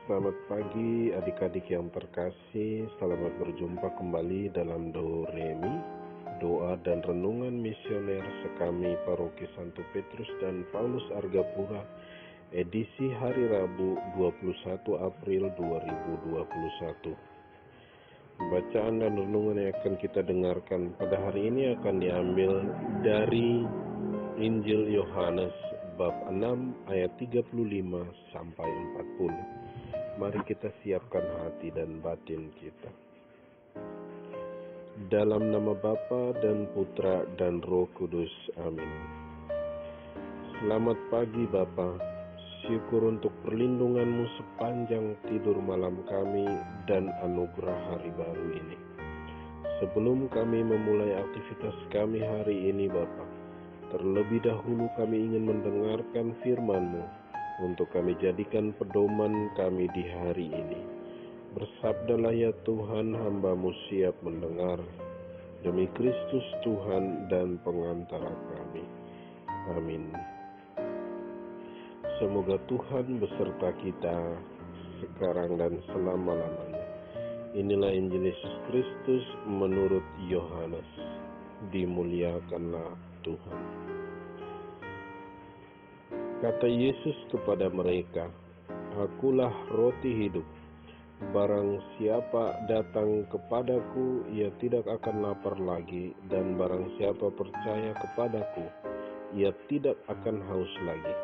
Selamat pagi adik-adik yang terkasih. Selamat berjumpa kembali dalam Do Remi, doa dan renungan misioner sekami Paroki Santo Petrus dan Paulus Argapura, edisi hari Rabu 21 April 2021. Bacaan dan renungan yang akan kita dengarkan pada hari ini akan diambil dari Injil Yohanes bab 6 ayat 35 sampai 40. Mari kita siapkan hati dan batin kita. Dalam nama Bapa dan Putra dan Roh Kudus. Amin. Selamat pagi Bapa. Syukur untuk perlindungan-Mu sepanjang tidur malam kami dan anugerah hari baru ini. Sebelum kami memulai aktivitas kami hari ini Bapa, terlebih dahulu kami ingin mendengarkan firman-Mu untuk kami jadikan pedoman kami di hari ini. Bersabdalah ya Tuhan, hamba-Mu siap mendengar. Demi Kristus Tuhan dan pengantara kami. Amin. Semoga Tuhan beserta kita sekarang dan selama-lamanya. Inilah Injil Yesus Kristus menurut Yohanes. Dimuliakanlah Tuhan. Kata Yesus kepada mereka, "Akulah roti hidup. Barang siapa datang kepadaku, ia tidak akan lapar lagi, dan barang siapa percaya kepadaku, ia tidak akan haus lagi.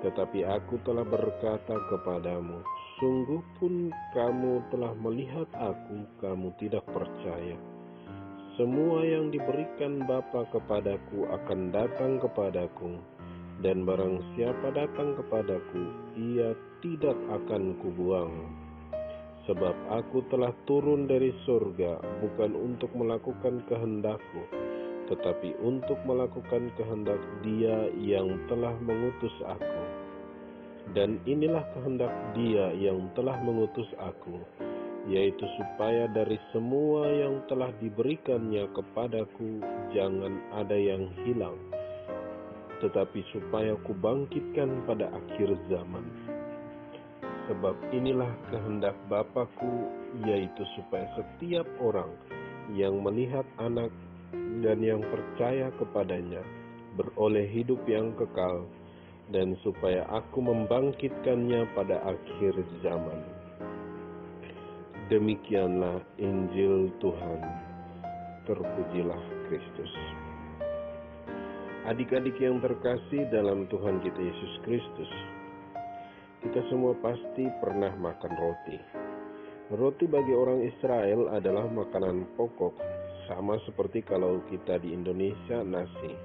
Tetapi aku telah berkata kepadamu, sungguh pun kamu telah melihat aku, kamu tidak percaya. Semua yang diberikan Bapa kepadaku akan datang kepadaku, dan barang siapa datang kepadaku, ia tidak akan kubuang. Sebab aku telah turun dari surga, bukan untuk melakukan kehendakku, tetapi untuk melakukan kehendak Dia yang telah mengutus aku. Dan inilah kehendak Dia yang telah mengutus aku, yaitu supaya dari semua yang telah diberikannya kepadaku, jangan ada yang hilang, tetapi supaya kubangkitkan pada akhir zaman. Sebab inilah kehendak Bapa-Ku, yaitu supaya setiap orang yang melihat Anak dan yang percaya kepadanya beroleh hidup yang kekal, dan supaya Aku membangkitkannya pada akhir zaman." Demikianlah Injil Tuhan. Terpujilah Kristus. Adik-adik yang terkasih dalam Tuhan kita Yesus Kristus, kita semua pasti pernah makan roti. Roti bagi orang Israel adalah makanan pokok, sama seperti kalau kita di Indonesia nasi.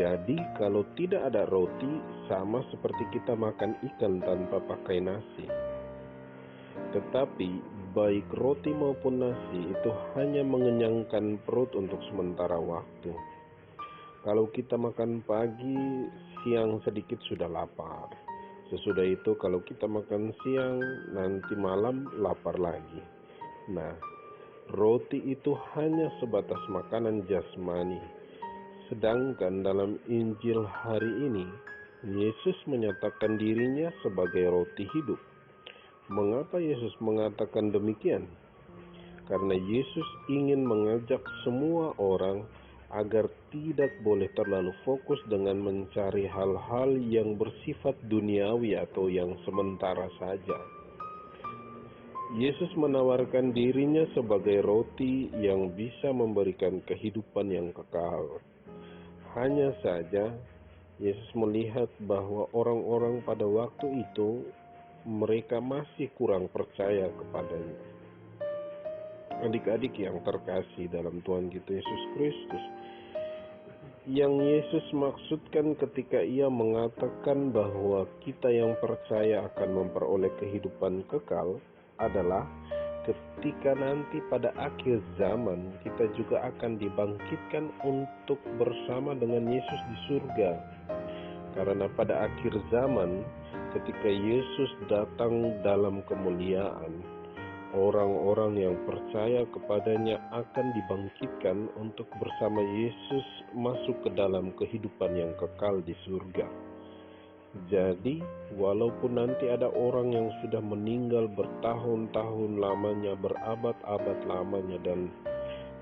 Jadi kalau tidak ada roti, sama seperti kita makan ikan tanpa pakai nasi. Tetapi baik roti maupun nasi itu hanya mengenyangkan perut untuk sementara waktu. Kalau kita makan pagi, siang sedikit sudah lapar. Sesudah itu kalau kita makan siang, nanti malam lapar lagi. Nah, roti itu hanya sebatas makanan jasmani. Sedangkan dalam Injil hari ini, Yesus menyatakan dirinya sebagai roti hidup. Mengapa Yesus mengatakan demikian? Karena Yesus ingin mengajak semua orang agar tidak boleh terlalu fokus dengan mencari hal-hal yang bersifat duniawi atau yang sementara saja. Yesus menawarkan dirinya sebagai roti yang bisa memberikan kehidupan yang kekal. Hanya saja, Yesus melihat bahwa orang-orang pada waktu itu, mereka masih kurang percaya kepadanya. Adik-adik yang terkasih dalam Tuhan kita Yesus Kristus, yang Yesus maksudkan ketika Ia mengatakan bahwa kita yang percaya akan memperoleh kehidupan kekal adalah ketika nanti pada akhir zaman kita juga akan dibangkitkan untuk bersama dengan Yesus di surga. Karena pada akhir zaman, ketika Yesus datang dalam kemuliaan, orang-orang yang percaya kepadanya akan dibangkitkan untuk bersama Yesus masuk ke dalam kehidupan yang kekal di surga. Jadi, walaupun nanti ada orang yang sudah meninggal bertahun-tahun lamanya, berabad-abad lamanya, dan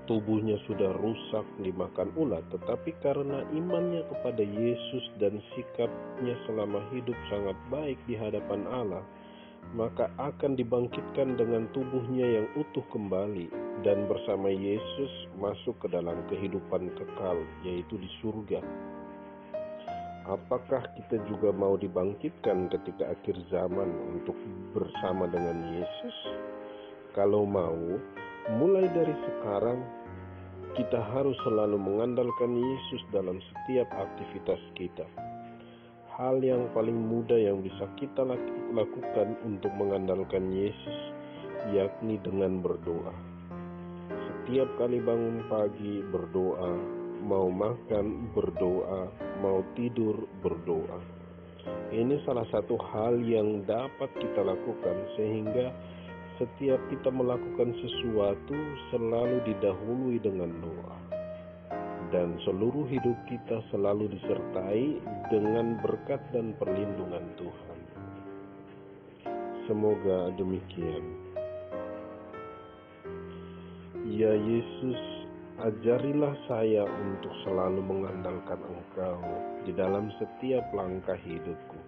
tubuhnya sudah rusak dimakan ulat, tetapi karena imannya kepada Yesus dan sikapnya selama hidup sangat baik di hadapan Allah, maka akan dibangkitkan dengan tubuhnya yang utuh kembali dan bersama Yesus masuk ke dalam kehidupan kekal, yaitu di surga. Apakah kita juga mau dibangkitkan ketika akhir zaman untuk bersama dengan Yesus? Kalau mau, mulai dari sekarang kita harus selalu mengandalkan Yesus dalam setiap aktivitas kita. Hal yang paling mudah yang bisa kita lakukan untuk mengandalkan Yesus, yakni dengan berdoa. Setiap kali bangun pagi berdoa, mau makan berdoa, mau tidur berdoa. Ini salah satu hal yang dapat kita lakukan sehingga setiap kita melakukan sesuatu selalu didahului dengan doa. Dan seluruh hidup kita selalu disertai dengan berkat dan perlindungan Tuhan. Semoga demikian. Ya Yesus, ajarilah saya untuk selalu mengandalkan Engkau di dalam setiap langkah hidupku.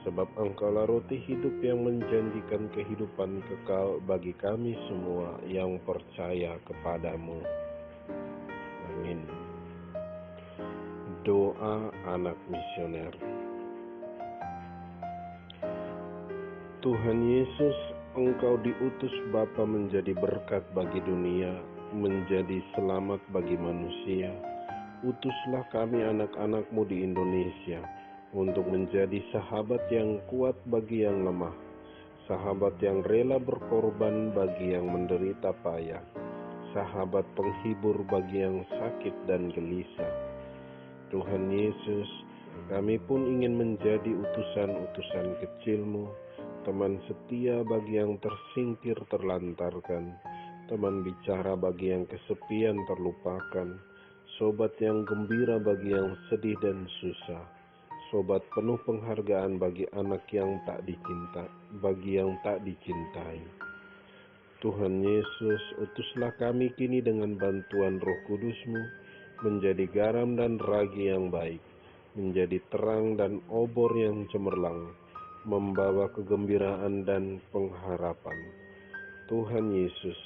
Sebab Engkaulah roti hidup yang menjanjikan kehidupan kekal bagi kami semua yang percaya kepadamu. Amin. Doa anak misioner. Tuhan Yesus, Engkau diutus Bapa menjadi berkat bagi dunia, menjadi selamat bagi manusia. Utuslah kami anak-anak-Mu di Indonesia untuk menjadi sahabat yang kuat bagi yang lemah, sahabat yang rela berkorban bagi yang menderita payah, sahabat penghibur bagi yang sakit dan gelisah. Tuhan Yesus, kami pun ingin menjadi utusan-utusan kecil-Mu, teman setia bagi yang tersingkir terlantarkan, teman bicara bagi yang kesepian terlupakan, sobat yang gembira bagi yang sedih dan susah, sobat penuh penghargaan bagi anak yang tak dicinta, bagi yang tak dicintai. Tuhan Yesus, utuslah kami kini dengan bantuan Roh Kudus-Mu, menjadi garam dan ragi yang baik, menjadi terang dan obor yang cemerlang, membawa kegembiraan dan pengharapan. Tuhan Yesus,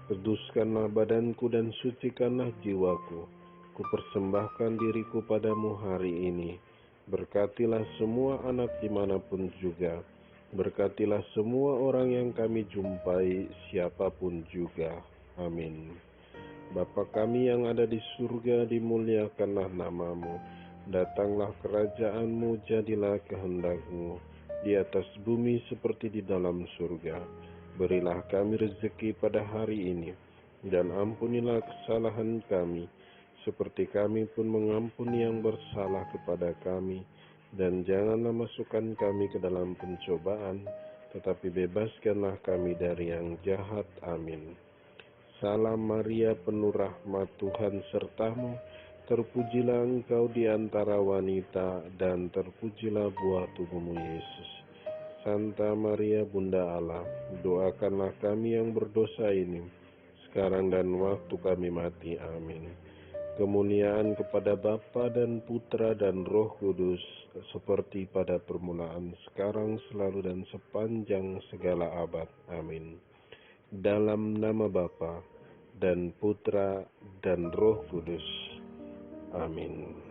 kuduskanlah badanku dan sucikanlah jiwaku. Kupersembahkan diriku padamu hari ini. Berkatilah semua anak dimanapun juga. Berkatilah semua orang yang kami jumpai, siapapun juga. Amin. Bapa kami yang ada di surga, dimuliakanlah nama-Mu. Datanglah kerajaan-Mu, jadilah kehendak-Mu di atas bumi seperti di dalam surga. Berilah kami rezeki pada hari ini, dan ampunilah kesalahan kami, seperti kami pun mengampuni yang bersalah kepada kami. Dan janganlah masukkan kami ke dalam pencobaan, tetapi bebaskanlah kami dari yang jahat. Amin. Salam Maria, penuh rahmat, Tuhan sertamu. Terpujilah engkau di antara wanita, dan terpujilah buah tubuhmu Yesus. Santa Maria Bunda Allah, doakanlah kami yang berdosa ini, sekarang dan waktu kami mati. Amin. Kemuliaan kepada Bapa dan Putra dan Roh Kudus, seperti pada permulaan, sekarang, selalu, dan sepanjang segala abad. Amin. Dalam nama Bapa dan Putra dan Roh Kudus. Amin.